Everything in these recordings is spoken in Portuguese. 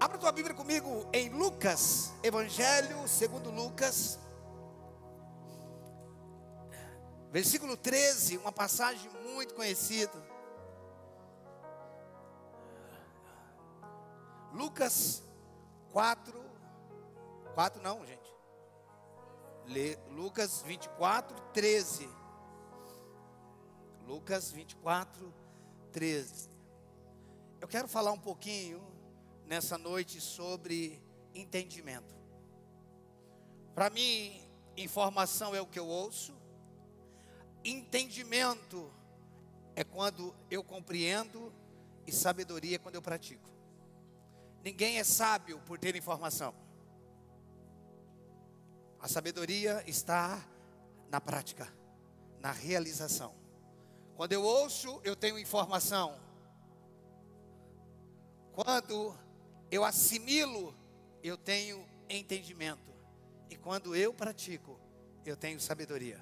Abra tua Bíblia comigo em Lucas, Evangelho segundo Lucas, versículo 13, uma passagem muito conhecida. Lucas 4 não, gente. Lucas 24, 13. Lucas 24, 13. Eu quero falar um pouquinho nessa noite sobre entendimento. Para mim, informação é o que eu ouço. Entendimento é quando eu compreendo, e sabedoria é quando eu pratico. Ninguém é sábio por ter informação. A sabedoria está na prática, na realização. Quando eu ouço, eu tenho informação. Quando eu assimilo, eu tenho entendimento. E quando eu pratico, eu tenho sabedoria.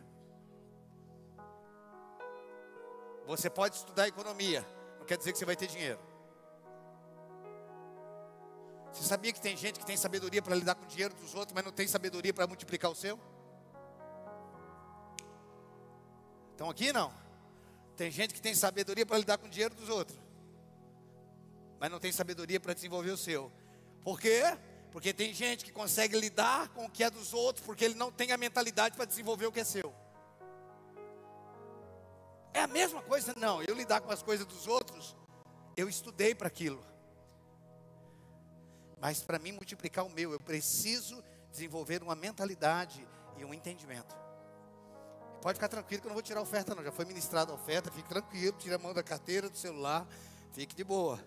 Você pode estudar economia, não quer dizer que você vai ter dinheiro. Você sabia que tem gente que tem sabedoria para lidar com o dinheiro dos outros, mas não tem sabedoria para multiplicar o seu? Estão aqui não? Tem gente que tem sabedoria para lidar com o dinheiro dos outros, mas não tem sabedoria para desenvolver o seu. Por quê? Porque tem gente que consegue lidar com o que é dos outros, porque ele não tem a mentalidade para desenvolver o que é seu. É a mesma coisa? Não, eu lidar com as coisas dos outros, eu estudei para aquilo. Mas para mim multiplicar o meu, eu preciso desenvolver uma mentalidade e um entendimento. Pode ficar tranquilo que eu não vou tirar a oferta não. Já foi ministrada a oferta, fique tranquilo. Tira a mão da carteira, do celular, fique de boa.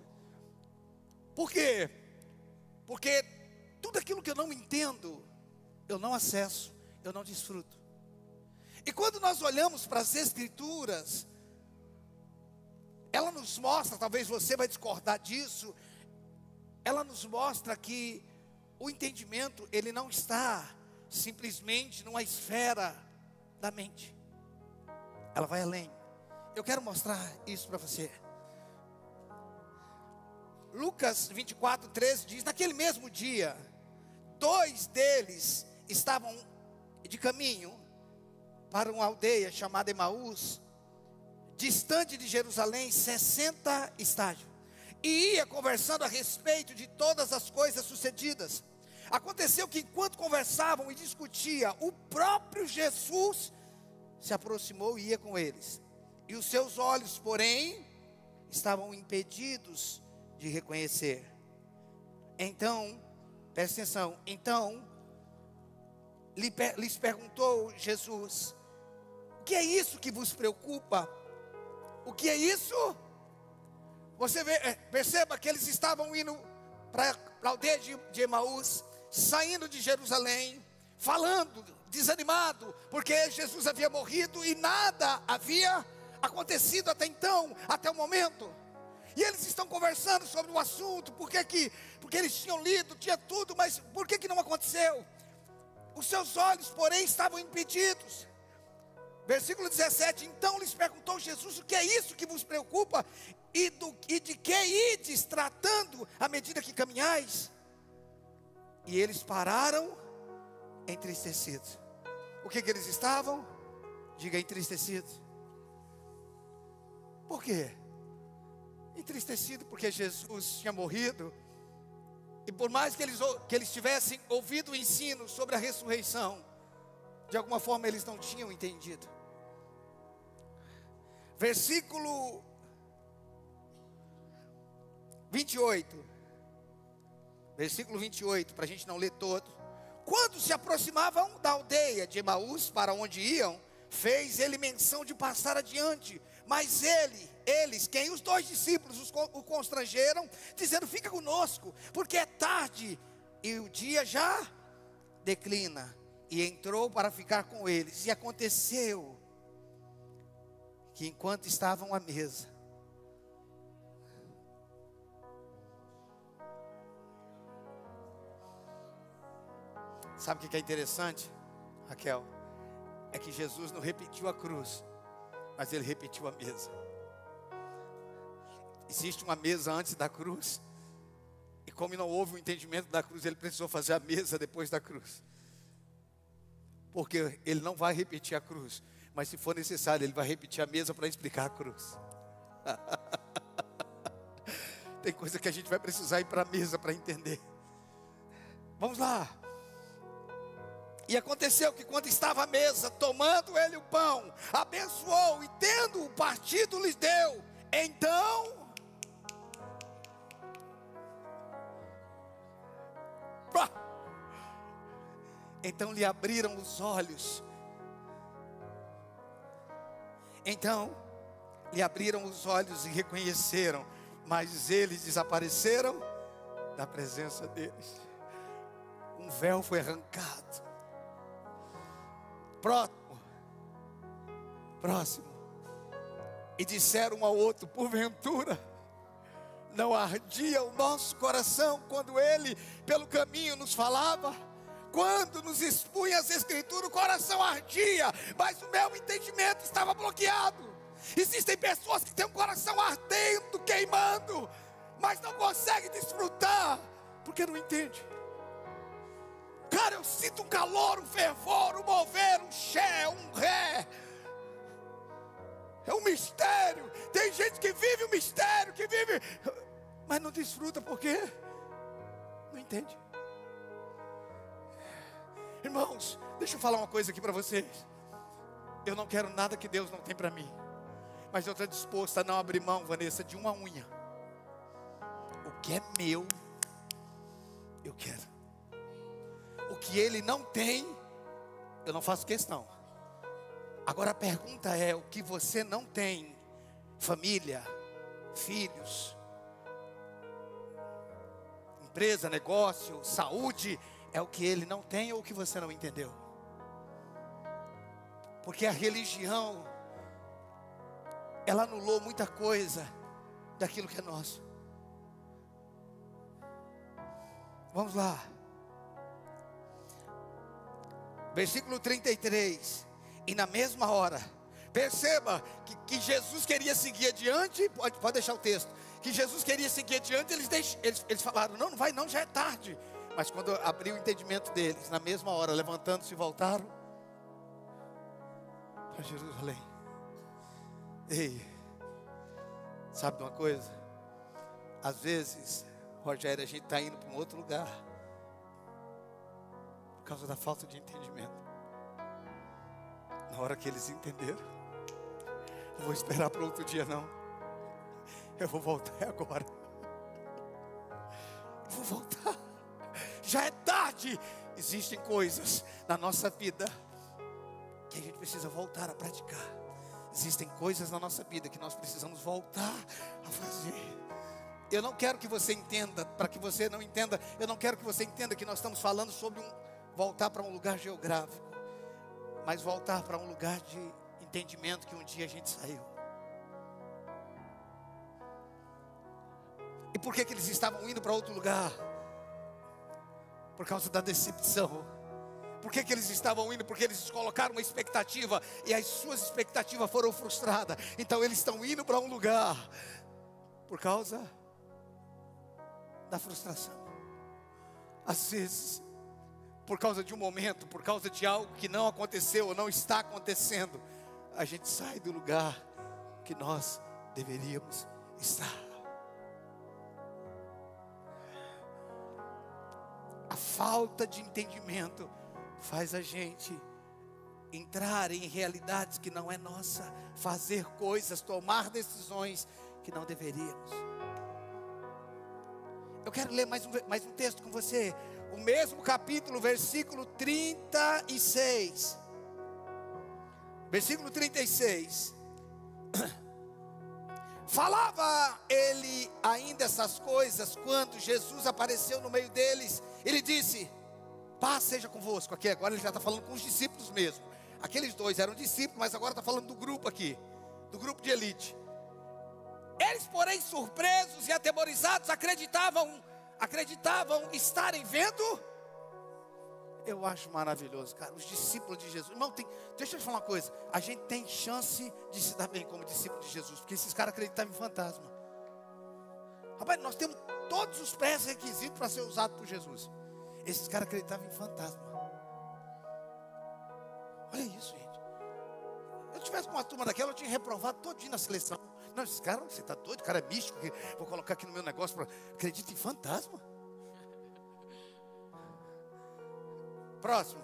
Por quê? Porque tudo aquilo que eu não entendo, eu não acesso, eu não desfruto. E quando nós olhamos para as Escrituras, ela nos mostra, talvez você vai discordar disso, ela nos mostra que o entendimento, ele não está simplesmente numa esfera da mente. Ela vai além. Eu quero mostrar isso para você. Lucas 24, 13 diz: naquele mesmo dia, 2 deles estavam de caminho para uma aldeia chamada Emaús, distante de Jerusalém 60 estádios. E ia conversando a respeito de todas as coisas sucedidas. Aconteceu que enquanto conversavam e discutiam, o próprio Jesus se aproximou e ia com eles. E os seus olhos, porém, estavam impedidos de reconhecer. Então, presta atenção, então lhes perguntou Jesus: o que é isso que vos preocupa? O que é isso? Você perceba que eles estavam indo para a aldeia de Emaús, saindo de Jerusalém, falando, desanimado, porque Jesus havia morrido e nada havia acontecido até então, até o momento. E eles estão conversando sobre o assunto, porque eles tinham lido, tinha tudo, mas por que não aconteceu? Os seus olhos, porém, estavam impedidos. Versículo 17, então lhes perguntou Jesus: o que é isso que vos preocupa? E de que ides tratando à medida que caminhais? E eles pararam entristecidos. O que eles estavam? Diga: entristecidos. Por quê? Entristecido porque Jesus tinha morrido. E por mais que eles tivessem ouvido o ensino sobre a ressurreição, de alguma forma eles não tinham entendido. Versículo 28. Versículo 28, para a gente não ler todo. Quando se aproximavam da aldeia de Emaús, para onde iam, fez ele menção de passar adiante. Mas eles, quem? Os 2 discípulos, o constrangeram, dizendo: fica conosco, porque é tarde e o dia já declina. E entrou para ficar com eles. E aconteceu que enquanto estavam à mesa, sabe o que é interessante, Raquel? É que Jesus não repetiu a cruz, mas ele repetiu a mesa. Existe uma mesa antes da cruz, e como não houve o entendimento da cruz, ele precisou fazer a mesa depois da cruz. Porque ele não vai repetir a cruz, mas se for necessário, ele vai repetir a mesa para explicar a cruz. Tem coisa que a gente vai precisar ir para a mesa para entender. Vamos lá. E aconteceu que quando estava à mesa, tomando ele o pão, abençoou e tendo o partido lhes deu. Então lhe abriram os olhos. Então lhe abriram os olhos e reconheceram, mas eles desapareceram da presença deles. Um véu foi arrancado. Próximo. E disseram um ao outro: porventura não ardia o nosso coração quando ele pelo caminho nos falava? Quando nos expunha as escrituras, o coração ardia, mas o meu entendimento estava bloqueado. Existem pessoas que têm um coração ardendo, queimando, mas não conseguem desfrutar, porque não entende. Cara, eu sinto um calor, um fervor, um mover, um ché, um ré. É um mistério. Tem gente que vive o mistério, que vive, mas não desfruta, por quê? Não entende. Irmãos, deixa eu falar uma coisa aqui para vocês. Eu não quero nada que Deus não tem para mim, mas eu estou disposto a não abrir mão, Vanessa, de uma unha. O que é meu, eu quero. O que Ele não tem, eu não faço questão. Agora a pergunta é: o que você não tem? Família, filhos, empresa, negócio, saúde, é o que Ele não tem ou o que você não entendeu? Porque a religião, ela anulou muita coisa daquilo que é nosso. Vamos lá. Versículo 33. E na mesma hora, perceba que Jesus queria seguir adiante. Pode deixar o texto. Que Jesus queria seguir adiante. Eles falaram: não vai não, já é tarde. Mas quando abriu o entendimento deles, na mesma hora, levantando-se, voltaram para Jerusalém. Ei, sabe de uma coisa? Às vezes, Rogério, a gente está indo para um outro lugar por causa da falta de entendimento. Na hora que eles entenderam, não vou esperar para outro dia não. Eu vou voltar agora. Eu vou voltar. Já é tarde. Existem coisas na nossa vida que a gente precisa voltar a praticar. Existem coisas na nossa vida que nós precisamos voltar a fazer. Eu não quero que você entenda, para que você não entenda, eu não quero que você entenda que nós estamos falando sobre voltar para um lugar geográfico, mas voltar para um lugar de entendimento que um dia a gente saiu. E por que eles estavam indo para outro lugar? Por causa da decepção. Por que eles estavam indo? Porque eles colocaram uma expectativa e as suas expectativas foram frustradas. Então eles estão indo para um lugar por causa da frustração. Às vezes, por causa de um momento, por causa de algo que não aconteceu ou não está acontecendo, a gente sai do lugar que nós deveríamos estar. A falta de entendimento faz a gente entrar em realidades que não é nossa, fazer coisas, tomar decisões que não deveríamos. Eu quero ler mais um texto com você. O mesmo capítulo, versículo 36. Versículo 36. Falava ele ainda essas coisas quando Jesus apareceu no meio deles. Ele disse: paz seja convosco. Aqui agora ele já está falando com os discípulos mesmo. Aqueles dois eram discípulos, mas agora está falando do grupo aqui, do grupo de elite. Eles, porém, surpresos e atemorizados, acreditavam estarem vendo. Eu acho maravilhoso, cara, os discípulos de Jesus. Irmão, deixa eu te falar uma coisa. A gente tem chance de se dar bem como discípulo de Jesus, porque esses caras acreditavam em fantasma. Rapaz, nós temos todos os pré-requisitos para ser usado por Jesus. Esses caras acreditavam em fantasma. Olha isso, gente. Se eu tivesse com uma turma daquela, eu tinha reprovado todinho na seleção. Não, esses caras, você está doido? O cara é místico. Vou colocar aqui no meu negócio para... Acredita em fantasma? Próximo.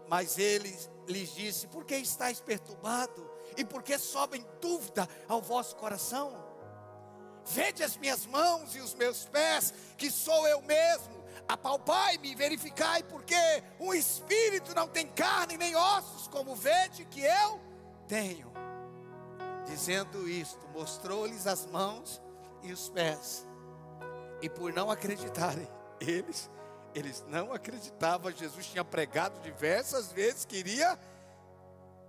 Mas ele lhes disse: por que estáis perturbado? E por que sobem dúvida ao vosso coração? Vede as minhas mãos e os meus pés, que sou eu mesmo. Apalpai-me e verificai, porque um espírito não tem carne nem ossos, como vede que eu tenho. Dizendo isto, mostrou-lhes as mãos e os pés. E por não acreditarem, eles não acreditavam. Jesus tinha pregado diversas vezes, queria,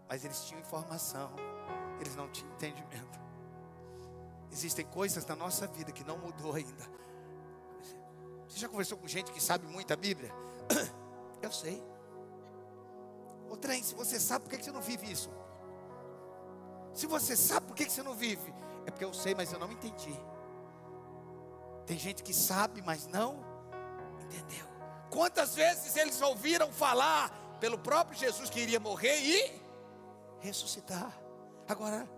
mas eles tinham informação, eles não tinham entendimento. Existem coisas na nossa vida que não mudou ainda. Você já conversou com gente que sabe muito a Bíblia? Eu sei. Ô trem, se você sabe, por que você não vive isso? Se você sabe por que você não vive, é porque eu sei, mas eu não entendi. Tem gente que sabe, mas não entendeu. Quantas vezes eles ouviram falar pelo próprio Jesus que iria morrer e ressuscitar? Agora,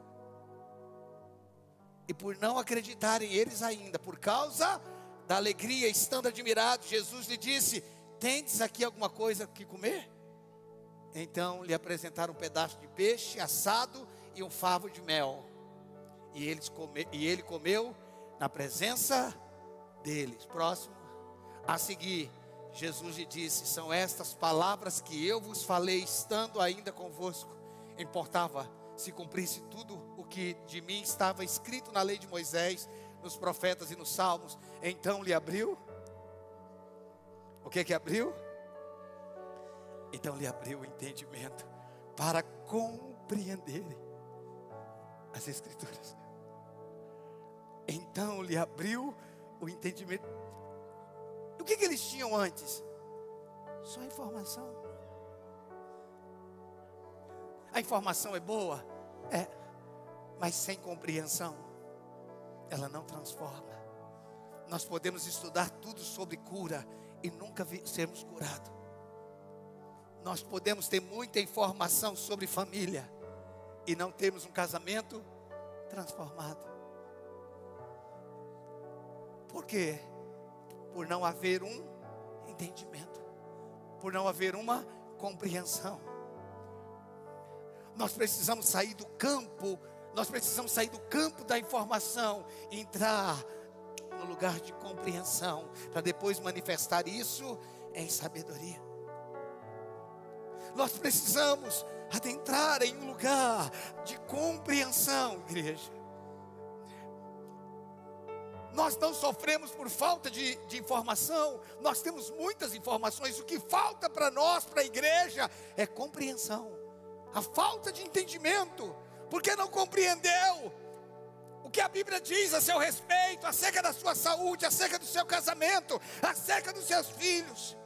e por não acreditarem eles ainda, por causa da alegria, estando admirados, Jesus lhe disse: tendes aqui alguma coisa que comer? Então lhe apresentaram um pedaço de peixe assado e um favo de mel. E ele comeu na presença deles. Próximo. A seguir, Jesus lhe disse: são estas palavras que eu vos falei, estando ainda convosco. Importava se cumprisse tudo o que de mim estava escrito na lei de Moisés, nos profetas e nos salmos. Então lhe abriu. O que abriu? Então lhe abriu o entendimento para compreenderem as Escrituras. Então lhe abriu o entendimento. O que eles tinham antes? Só informação. A informação é boa? É. Mas sem compreensão, ela não transforma. Nós podemos estudar tudo sobre cura e nunca sermos curados. Nós podemos ter muita informação sobre família e não termos um casamento transformado. Por quê? Por não haver um entendimento, por não haver uma compreensão. Nós precisamos sair do campo, da informação e entrar no lugar de compreensão, para depois manifestar isso em sabedoria. Nós precisamos adentrar em um lugar de compreensão, igreja. Nós não sofremos por falta de informação, nós temos muitas informações. O que falta para nós, para a igreja, é compreensão. A falta de entendimento, porque não compreendeu o que a Bíblia diz a seu respeito, acerca da sua saúde, acerca do seu casamento, acerca dos seus filhos,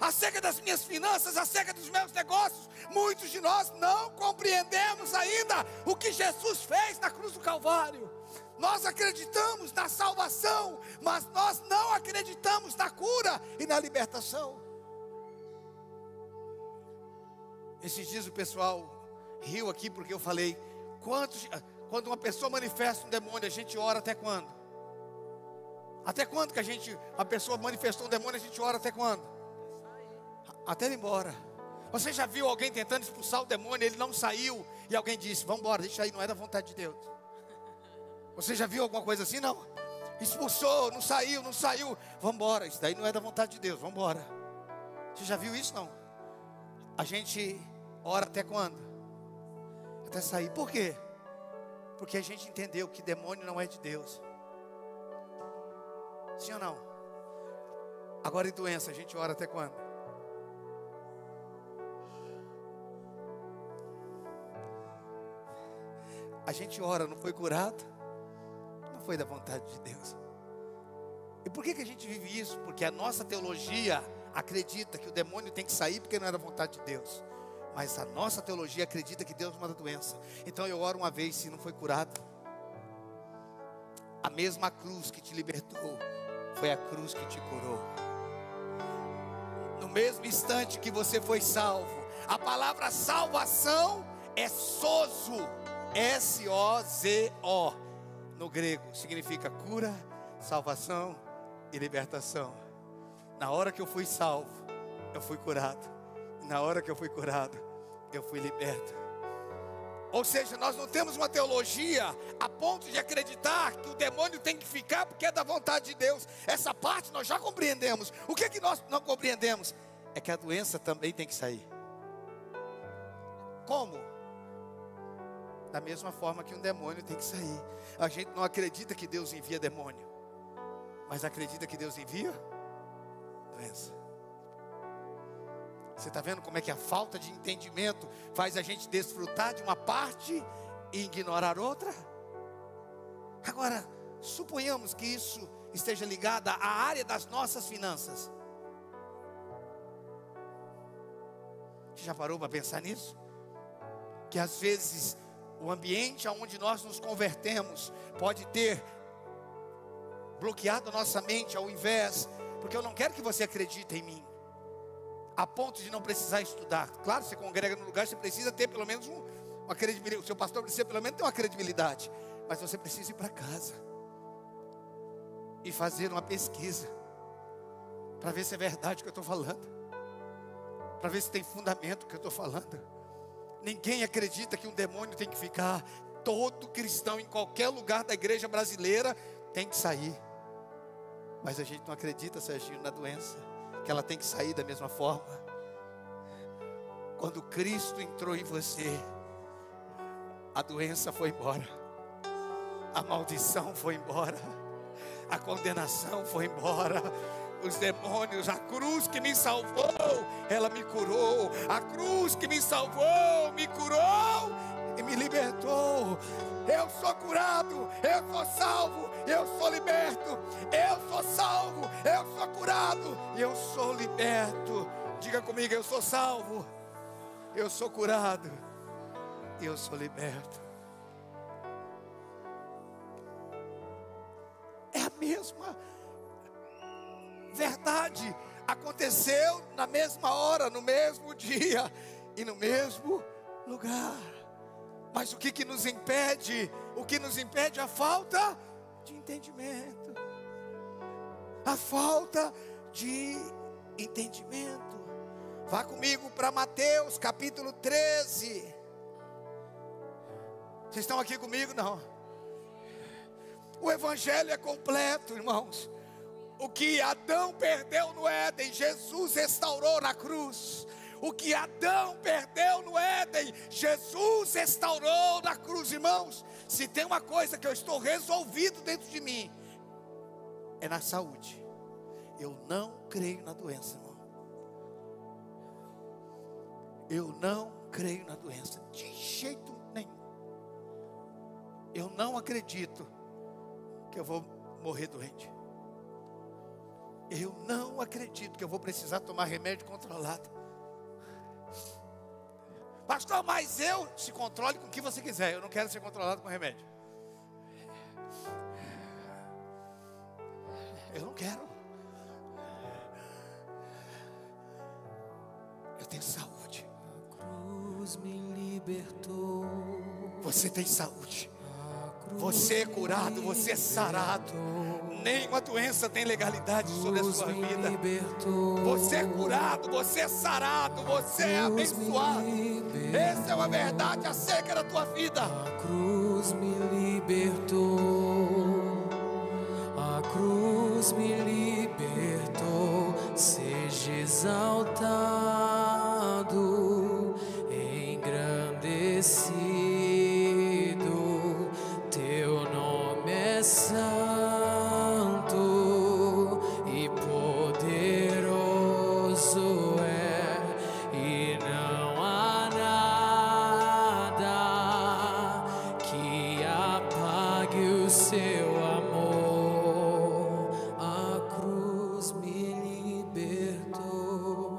acerca das minhas finanças, acerca dos meus negócios. Muitos de nós não compreendemos ainda o que Jesus fez na cruz do Calvário. Nós acreditamos na salvação, mas nós não acreditamos na cura e na libertação. Esses dias o pessoal riu aqui porque eu falei: quando uma pessoa manifesta um demônio, a gente ora até quando? Até quando que a pessoa manifestou um demônio, a gente ora até quando? Até ele ir embora. Você já viu alguém tentando expulsar o demônio, ele não saiu, e alguém disse: vamos embora, deixa aí, não é da vontade de Deus? Você já viu alguma coisa assim? Não. Expulsou, não saiu, vamos embora, isso daí não é da vontade de Deus, vamos embora. Você já viu isso? Não. A gente ora até quando? Até sair. Por quê? Porque a gente entendeu que demônio não é de Deus. Sim ou não? Agora, e doença, a gente ora até quando? A gente ora, não foi curado? Não foi da vontade de Deus. E por que a gente vive isso? Porque a nossa teologia acredita que o demônio tem que sair porque não é da vontade de Deus. Mas a nossa teologia acredita que Deus manda doença. Então eu oro uma vez, se não foi curado, a mesma cruz que te libertou foi a cruz que te curou. No mesmo instante que você foi salvo, a palavra salvação é sozo, S-O-Z-O, no grego, significa cura, salvação e libertação. Na hora que eu fui salvo, eu fui curado. E na hora que eu fui curado, eu fui liberto. Ou seja, nós não temos uma teologia a ponto de acreditar que o demônio tem que ficar porque é da vontade de Deus. Essa parte nós já compreendemos. O que é que nós não compreendemos? É que a doença também tem que sair. Como? Da mesma forma que um demônio tem que sair. A gente não acredita que Deus envia demônio, mas acredita que Deus envia doença. Você está vendo como é que a falta de entendimento faz a gente desfrutar de uma parte e ignorar outra? Agora, suponhamos que isso esteja ligado à área das nossas finanças. Você já parou para pensar nisso? Que às vezes o ambiente onde nós nos convertemos pode ter bloqueado a nossa mente ao invés, porque eu não quero que você acredite em mim a ponto de não precisar estudar. Claro, você congrega no lugar, você precisa ter pelo menos uma credibilidade. O seu pastor precisa pelo menos ter uma credibilidade. Mas você precisa ir para casa e fazer uma pesquisa para ver se é verdade o que eu estou falando, para ver se tem fundamento o que eu estou falando. Ninguém acredita que um demônio tem que ficar. Todo cristão em qualquer lugar da igreja brasileira tem que sair. Mas a gente não acredita, Serginho, na doença, que ela tem que sair da mesma forma. Quando Cristo entrou em você, a doença foi embora, a maldição foi embora, a condenação foi embora, os demônios, a cruz que me salvou, ela me curou. A cruz que me salvou, me curou e me libertou. Eu sou curado, eu sou salvo, eu sou liberto. Eu sou salvo, eu sou curado e eu sou liberto. Diga comigo, eu sou salvo, eu sou curado e eu sou liberto. É a mesma verdade. Aconteceu na mesma hora, no mesmo dia e no mesmo lugar. Mas o que nos impede? O que nos impede é a falta de entendimento. A falta de entendimento. Vá comigo para Mateus capítulo 13. Vocês estão aqui comigo? Não. O evangelho é completo, irmãos. O que Adão perdeu no Éden, Jesus restaurou na cruz. O que Adão perdeu no Éden, Jesus restaurou na cruz. Irmãos, se tem uma coisa que eu estou resolvido dentro de mim, é na saúde. Eu não creio na doença, irmão. Eu não creio na doença, de jeito nenhum. Eu não acredito que eu vou morrer doente. Eu não acredito que eu vou precisar tomar remédio controlado. Pastor, mas eu se controle com o que você quiser. Eu não quero ser controlado com remédio. Eu não quero. Eu tenho saúde. A cruz me libertou. Você tem saúde. Você é curado, você é sarado. Nenhuma doença tem legalidade sobre a sua vida. Você é curado, você é sarado, você é abençoado. Essa é uma verdade acerca da tua vida. A cruz me libertou. A cruz me libertou. Seja exaltado, engrandecido. Teu nome é santo e poderoso é, e não há nada que apague o seu amor. A cruz me libertou.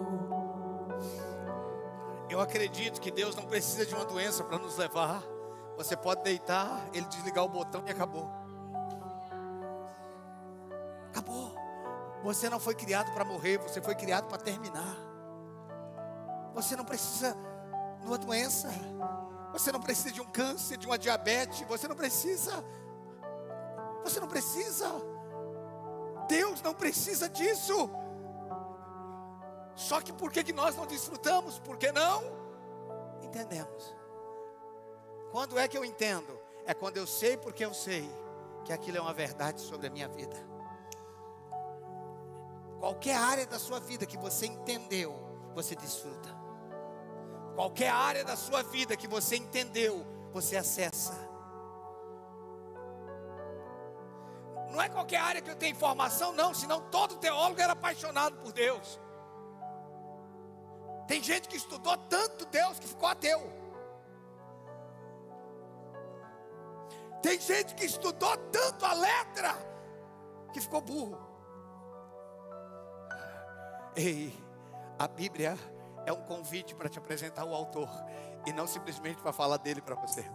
Eu acredito que Deus não precisa de uma doença para nos levar. Você pode deitar, Ele desligar o botão e acabou. Acabou. Você não foi criado para morrer, você foi criado para terminar. Você não precisa de uma doença. Você não precisa de um câncer, de uma diabetes. Você não precisa. Você não precisa. Deus não precisa disso. Só que por que nós não desfrutamos? Porque não entendemos. Quando é que eu entendo? É quando eu sei, porque eu sei que aquilo é uma verdade sobre a minha vida. Qualquer área da sua vida que você entendeu, você desfruta. Qualquer área da sua vida que você entendeu, você acessa. Não é qualquer área que eu tenho informação, não. Senão todo teólogo era apaixonado por Deus. Tem gente que estudou tanto Deus que ficou ateu. Tem gente que estudou tanto a letra que ficou burro. Ei, a Bíblia é um convite para te apresentar o autor e não simplesmente para falar dele para você.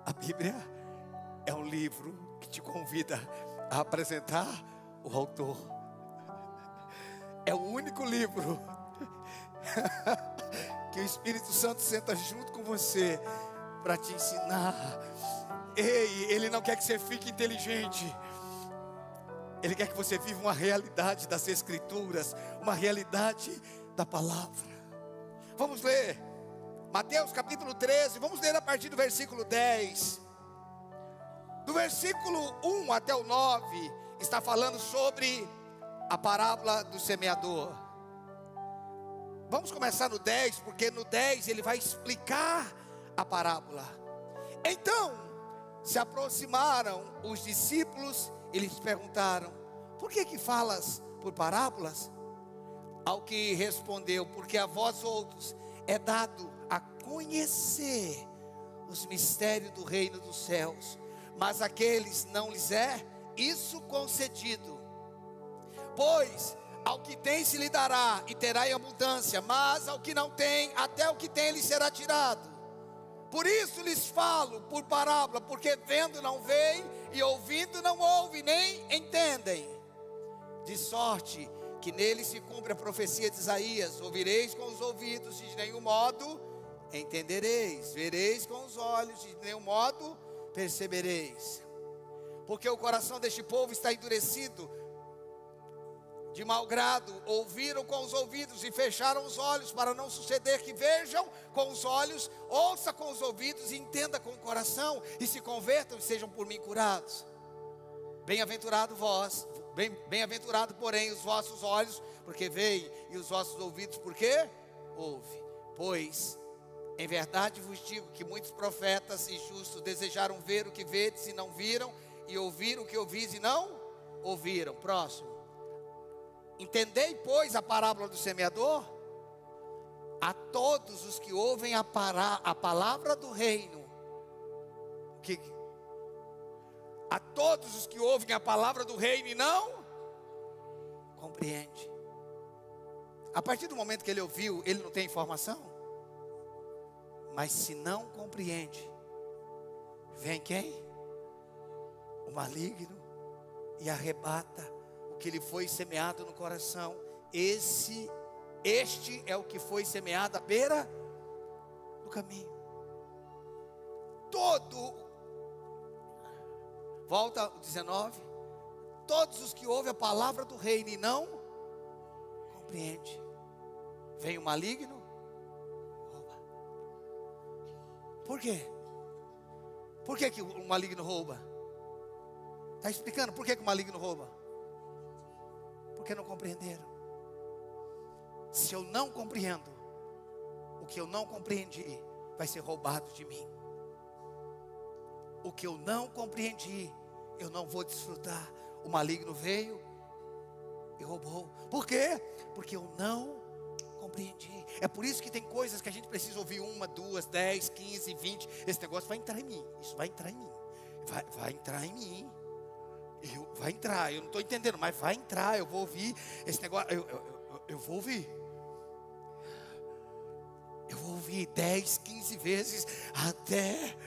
A Bíblia é um livro que te convida a apresentar o autor. É o único livro que o Espírito Santo senta junto com você para te ensinar. Ei, ele não quer que você fique inteligente. Ele quer que você viva uma realidade das Escrituras, uma realidade da palavra. Vamos ler Mateus capítulo 13, vamos ler a partir do versículo 10. Do versículo 1 até o 9, está falando sobre a parábola do semeador. Vamos começar no 10, porque no 10 ele vai explicar a parábola. Então, se aproximaram os discípulos e lhes perguntaram: por que falas por parábolas? Ao que respondeu: porque a vós outros é dado a conhecer os mistérios do reino dos céus, mas aqueles não lhes é isso concedido. Pois ao que tem se lhe dará e terá em abundância, mas ao que não tem, até o que tem lhe será tirado. Por isso lhes falo por parábola, porque vendo não veem, e ouvindo não ouvem, nem entendem. De sorte que nele se cumpre a profecia de Isaías: ouvireis com os ouvidos e de nenhum modo entendereis, vereis com os olhos e de nenhum modo percebereis. Porque o coração deste povo está endurecido, de mau grado, ouviram com os ouvidos e fecharam os olhos, para não suceder que vejam com os olhos, ouça com os ouvidos e entenda com o coração, e se convertam e sejam por mim curados. Bem-aventurado vós, bem-aventurado porém os vossos olhos, porque veem, e os vossos ouvidos, porque ouvem. Pois em verdade vos digo que muitos profetas e justos desejaram ver o que vedes e não viram, e ouvir o que ouvis e não ouviram. Próximo. Entendei, pois, a parábola do semeador. A todos os que ouvem a palavra do reino, a todos os que ouvem a palavra do reino e não compreende. A partir do momento que ele ouviu, ele não tem informação. Mas se não compreende, vem quem? O maligno e arrebata o que lhe foi semeado no coração. Este é o que foi semeado à beira do caminho. Volta ao 19. Todos os que ouvem a palavra do reino e não compreende, vem o maligno, rouba. Por quê? Por que o maligno rouba? Está explicando por que o maligno rouba? Porque não compreenderam. Se eu não compreendo, o que eu não compreendi vai ser roubado de mim. O que eu não compreendi, eu não vou desfrutar. O maligno veio e roubou. Por quê? Porque eu não compreendi. É por isso que tem coisas que a gente precisa ouvir 1, 2, 10, 15, 20. Esse negócio vai entrar em mim. Isso vai entrar em mim. Vai entrar em mim. Vai entrar, eu não estou entendendo, mas vai entrar, eu vou ouvir esse negócio, eu vou ouvir. Eu vou ouvir 10, 15 vezes, até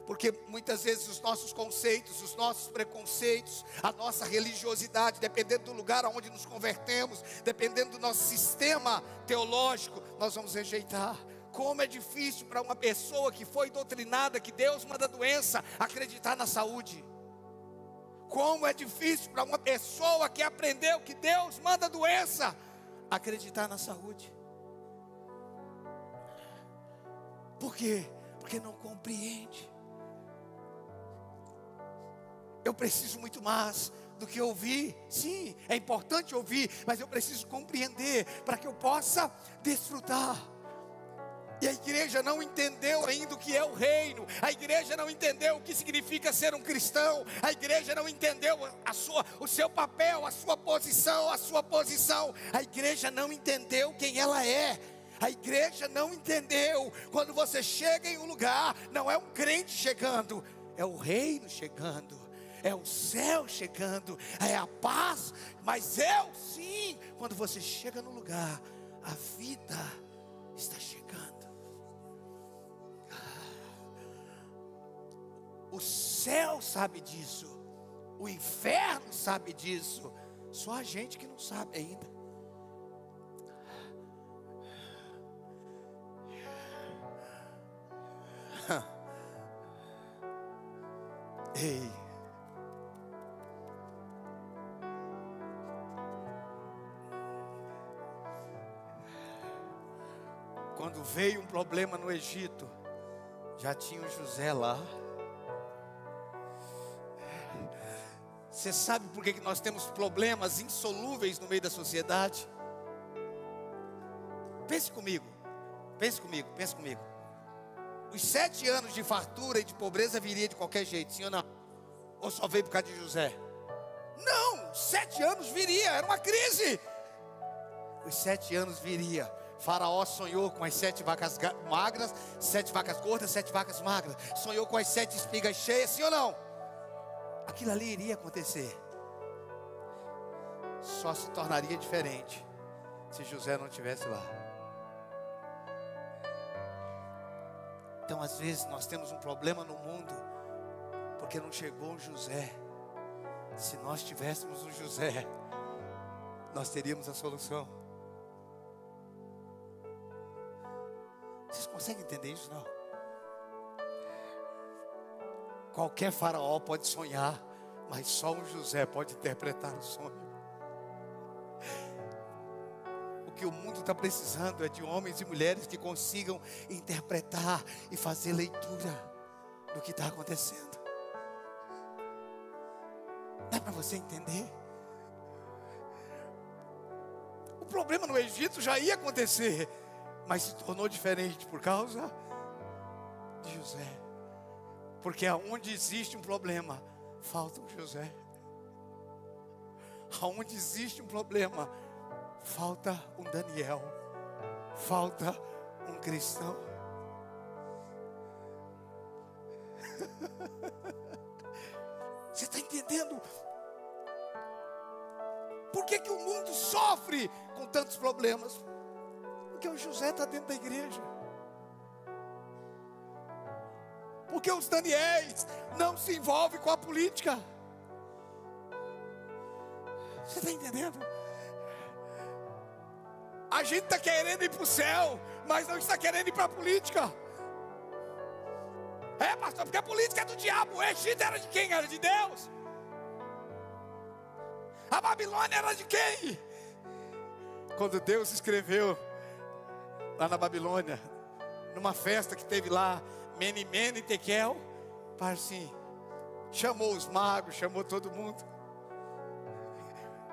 Porque muitas vezes os nossos conceitos, os nossos preconceitos, a nossa religiosidade, dependendo do lugar aonde nos convertemos, dependendo do nosso sistema teológico, nós vamos rejeitar. Como é difícil para uma pessoa que foi doutrinada que Deus manda doença, acreditar na saúde. Como é difícil para uma pessoa que aprendeu que Deus manda doença, acreditar na saúde. Por quê? Porque não compreende. Eu preciso muito mais do que ouvir. Sim, é importante ouvir, mas eu preciso compreender para que eu possa desfrutar. E a igreja não entendeu ainda o que é o reino. A igreja não entendeu o que significa ser um cristão. A igreja não entendeu o seu papel, a sua posição. A igreja não entendeu quem ela é. A igreja não entendeu. Quando você chega em um lugar, não é um crente chegando, é o reino chegando, é o céu chegando, é a paz. Mas sim, quando você chega no lugar, a vida está chegando. O céu sabe disso, o inferno sabe disso, só a gente que não sabe ainda. Ei, quando veio um problema no Egito, já tinha o José lá. Você sabe por que nós temos problemas insolúveis no meio da sociedade? Pense comigo. Os 7 anos de fartura e de pobreza viria de qualquer jeito, sim ou não? Ou só veio por causa de José? Não, 7 anos viria, era uma crise. Os 7 anos viria. Faraó sonhou com as 7 vacas magras, 7 vacas gordas, 7 vacas magras. Sonhou com as 7 espigas cheias, sim ou não? Aquilo ali iria acontecer. Só se tornaria diferente se José não estivesse lá. Então às vezes nós temos um problema no mundo porque não chegou um José. Se nós tivéssemos um José, nós teríamos a solução. Vocês conseguem entender isso, não? Qualquer faraó pode sonhar, mas só um José pode interpretar o sonho. O que o mundo está precisando é de homens e mulheres que consigam interpretar e fazer leitura do que está acontecendo. Dá para você entender? O problema no Egito já ia acontecer, mas se tornou diferente por causa de José. Porque aonde existe um problema, falta um José. Aonde existe um problema, falta um Daniel. Falta um cristão. Você está entendendo? Por que o mundo sofre com tantos problemas? Porque o José está dentro da igreja. Porque os Daniéis não se envolvem com a política. Você está entendendo? A gente está querendo ir para o céu, mas não está querendo ir para a política. É, pastor, porque a política é do diabo. O Egito era de quem? Era de Deus. A Babilônia era de quem? Quando Deus escreveu lá na Babilônia, numa festa que teve lá, Mene, Mene, Tekel, Parsim, chamou os magos, chamou todo mundo.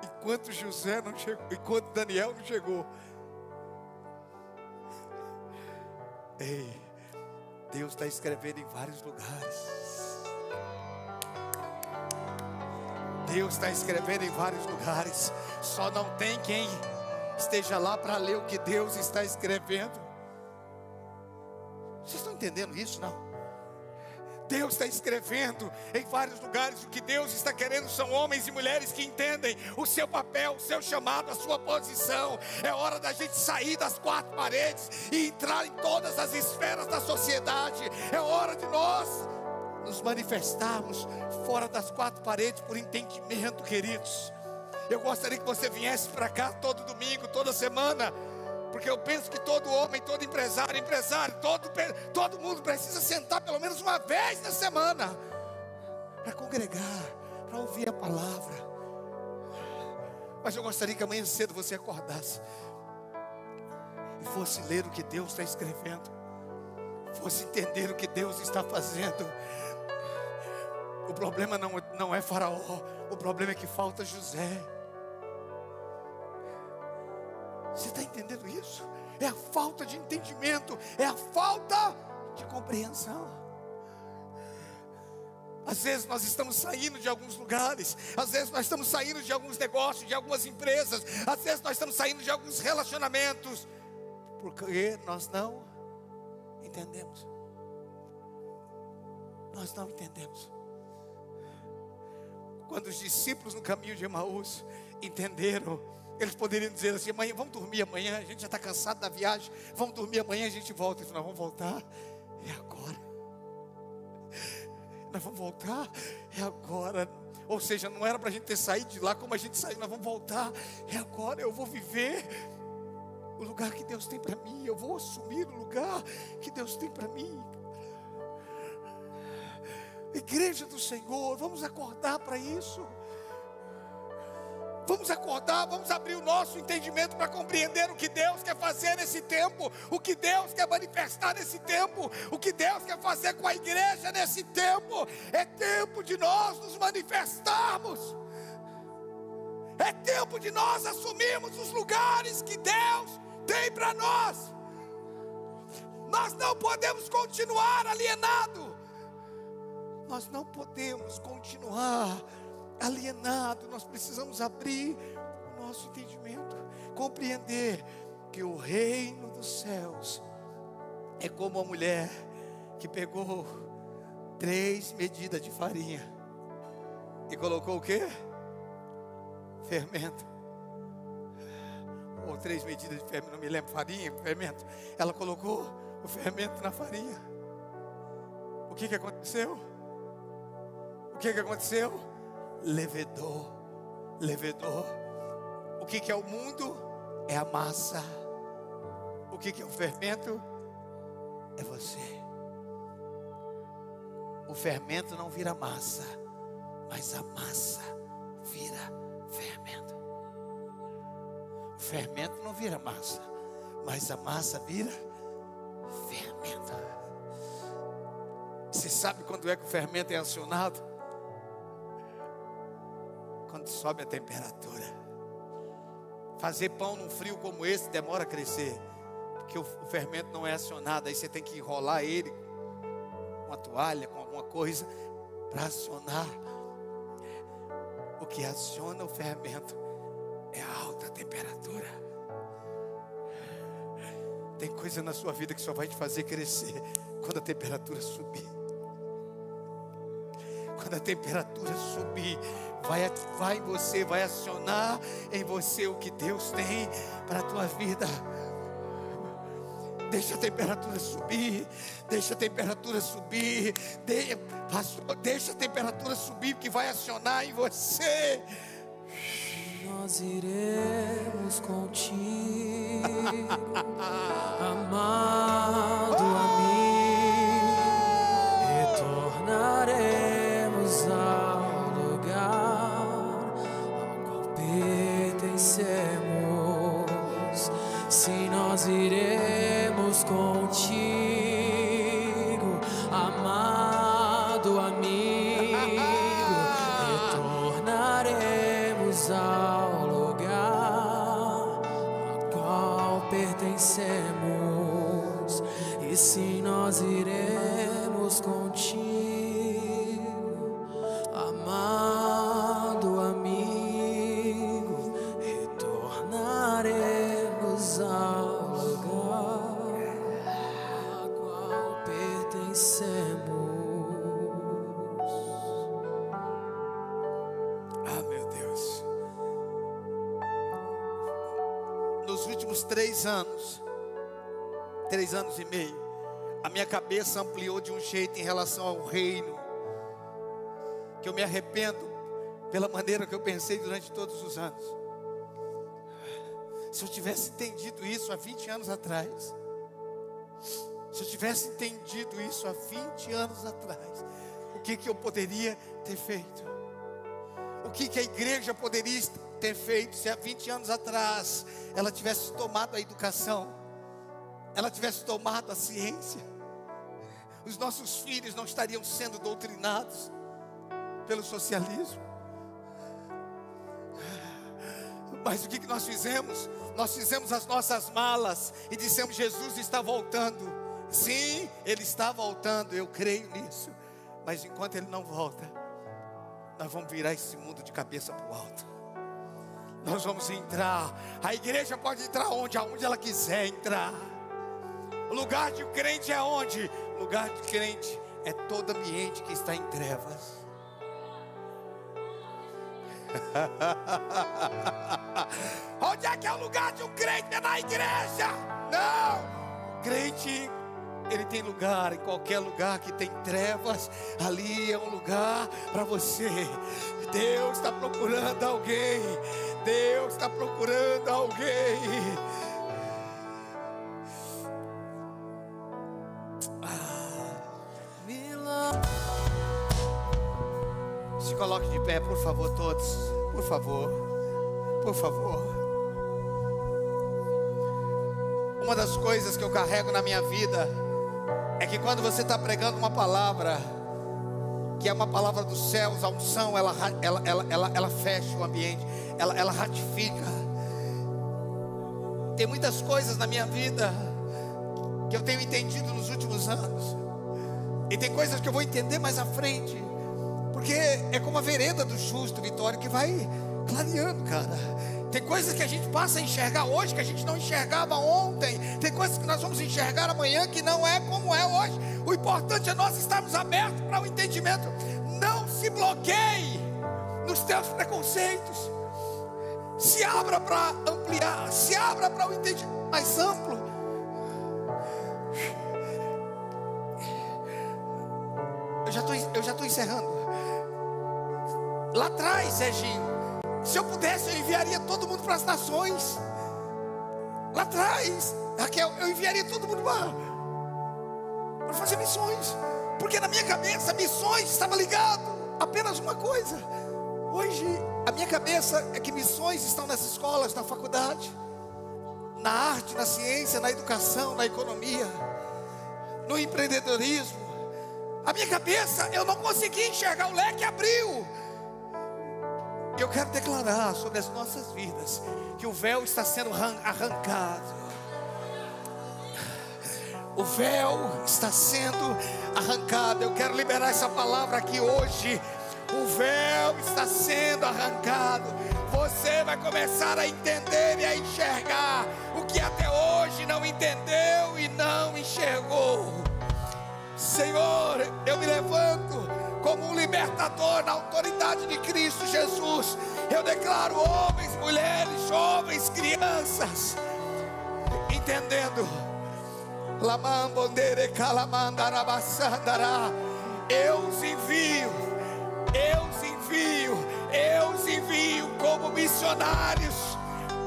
Enquanto José não chegou, enquanto Daniel não chegou. Ei, Deus está escrevendo em vários lugares. Deus está escrevendo em vários lugares. Só não tem quem esteja lá para ler o que Deus está escrevendo. Vocês estão entendendo isso, não? Deus está escrevendo em vários lugares. O que Deus está querendo são homens e mulheres que entendem o seu papel, o seu chamado, a sua posição. É hora da gente sair das 4 paredes e entrar em todas as esferas da sociedade. É hora de nós nos manifestarmos fora das quatro paredes por entendimento, queridos. Eu gostaria que você viesse para cá todo domingo, toda semana, porque eu penso que todo homem, todo empresário, todo mundo precisa sentar pelo menos uma vez na semana para congregar, para ouvir a palavra. Mas eu gostaria que amanhã cedo você acordasse e fosse ler o que Deus está escrevendo, fosse entender o que Deus está fazendo. O problema não é Faraó, o problema é que falta José. Você está entendendo isso? É a falta de entendimento, é a falta de compreensão. Às vezes nós estamos saindo de alguns lugares, às vezes nós estamos saindo de alguns negócios, de algumas empresas, às vezes nós estamos saindo de alguns relacionamentos, porque nós não entendemos. Nós não entendemos. Quando os discípulos no caminho de Emaús entenderam, eles poderiam dizer assim: amanhã, vamos dormir amanhã, a gente já está cansado da viagem, vamos dormir amanhã, a gente volta. Eles falaram: nós vamos voltar, é agora. Nós vamos voltar, é agora. Ou seja, não era para a gente ter saído de lá como a gente saiu. Nós vamos voltar, é agora. Eu vou viver o lugar que Deus tem para mim. Eu vou assumir o lugar que Deus tem para mim. Igreja do Senhor, vamos acordar para isso. Vamos acordar, vamos abrir o nosso entendimento para compreender o que Deus quer fazer nesse tempo, o que Deus quer manifestar nesse tempo, o que Deus quer fazer com a igreja nesse tempo. É tempo de nós nos manifestarmos, é tempo de nós assumirmos os lugares que Deus tem para nós. Nós não podemos continuar alienados, nós não podemos continuar alienado. Nós precisamos abrir o nosso entendimento, compreender que o reino dos céus é como a mulher que pegou 3 medidas de farinha e colocou o quê? Fermento. Ou 3 medidas de fermento, não me lembro, farinha, fermento. Ela colocou o fermento na farinha. O que aconteceu? O que aconteceu? Levedou. O que é o mundo? É a massa. O que é o fermento? É você. O fermento não vira massa, mas a massa vira fermento. O fermento não vira massa, mas a massa vira fermento. Você sabe quando é que o fermento é acionado? Quando sobe a temperatura. Fazer pão num frio como esse demora a crescer, porque o fermento não é acionado. Aí você tem que enrolar ele com uma toalha, com alguma coisa, para acionar. O que aciona o fermento é a alta temperatura. Tem coisa na sua vida que só vai te fazer crescer quando a temperatura subir. Quando a temperatura subir, vai ativar em você, vai acionar em você o que Deus tem para a tua vida. Deixa a temperatura subir, deixa a temperatura subir, deixa a temperatura subir, que vai acionar em você. Nós iremos contigo, amado amigo, retornaremos ao lugar ao qual pertencemos. Se nós iremos contigo, amado amigo, retornaremos ao lugar ao qual pertencemos. E se nós iremos contigo, amado amigo, retornaremos ao lugar ao qual pertencemos. Ah, meu Deus. Nos últimos 3 anos, 3 anos e meio, a minha cabeça ampliou de um jeito em relação ao reino que eu me arrependo pela maneira que eu pensei durante todos os anos. Se eu tivesse entendido isso há 20 anos atrás, se eu tivesse entendido isso há 20 anos atrás, o que eu poderia ter feito? O que a igreja poderia ter feito se há 20 anos atrás ela tivesse tomado a educação, ela tivesse tomado a ciência? Os nossos filhos não estariam sendo doutrinados pelo socialismo. Mas o que nós fizemos? Nós fizemos as nossas malas e dissemos: Jesus está voltando. Sim, Ele está voltando, eu creio nisso. Mas enquanto Ele não volta, nós vamos virar esse mundo de cabeça para o alto. Nós vamos entrar. A igreja pode entrar aonde ela quiser entrar. O lugar de crente é onde? O lugar de crente é todo ambiente que está em trevas. Onde é que é o lugar de um crente? É na igreja. Não, o crente, ele tem lugar. Em qualquer lugar que tem trevas, ali é um lugar para você. Deus está procurando alguém. Deus está procurando alguém. Se coloque de pé, por favor, todos. Por favor. Por favor. Uma das coisas que eu carrego na minha vida é que quando você está pregando uma palavra, que é uma palavra dos céus, a unção, ela fecha o ambiente, ela ratifica. Tem muitas coisas na minha vida que eu tenho entendido nos últimos anos, e tem coisas que eu vou entender mais à frente, porque é como a vereda do justo, Vitória, que vai clareando, cara. Tem coisas que a gente passa a enxergar hoje que a gente não enxergava ontem. Tem coisas que nós vamos enxergar amanhã que não é como é hoje. O importante é nós estarmos abertos para o entendimento. Não se bloqueie nos teus preconceitos. Se abra para ampliar. Se abra para o entendimento mais amplo. Eu já estou encerrando. Lá atrás, Serginho, se eu pudesse, eu enviaria todo mundo para as nações. Lá atrás, Raquel, eu enviaria todo mundo para fazer missões. Porque na minha cabeça, missões estava ligado a apenas uma coisa. Hoje, a minha cabeça é que missões estão nas escolas, na faculdade, na arte, na ciência, na educação, na economia, no empreendedorismo. A minha cabeça, eu não consegui enxergar, o leque abriu. Eu quero declarar sobre as nossas vidas que o véu está sendo arrancado. O véu está sendo arrancado. Eu quero liberar essa palavra aqui hoje. O véu está sendo arrancado. Você vai começar a entender e a enxergar o que até hoje não entendeu e não enxergou. Senhor, eu me levanto como um libertador na autoridade de Cristo Jesus. Eu declaro homens, mulheres, jovens, crianças, entendendo. Eu os envio como missionários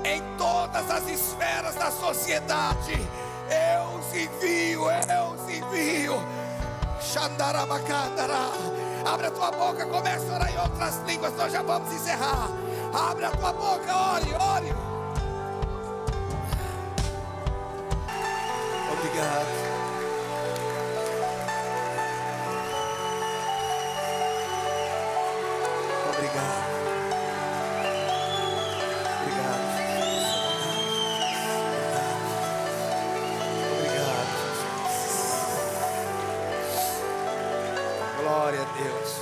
em todas as esferas da sociedade. Eu os envio. Abre a tua boca, começa a orar em outras línguas. Nós já vamos encerrar. Abre a tua boca, ore. Obrigado. Glória a Deus.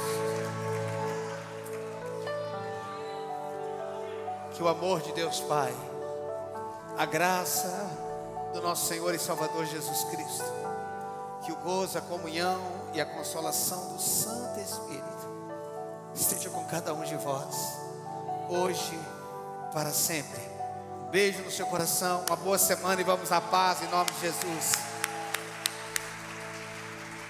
Que o amor de Deus Pai, a graça do nosso Senhor e Salvador Jesus Cristo, que o gozo, a comunhão e a consolação do Santo Espírito esteja com cada um de vós, hoje, para sempre. Beijo no seu coração, uma boa semana e vamos à paz em nome de Jesus.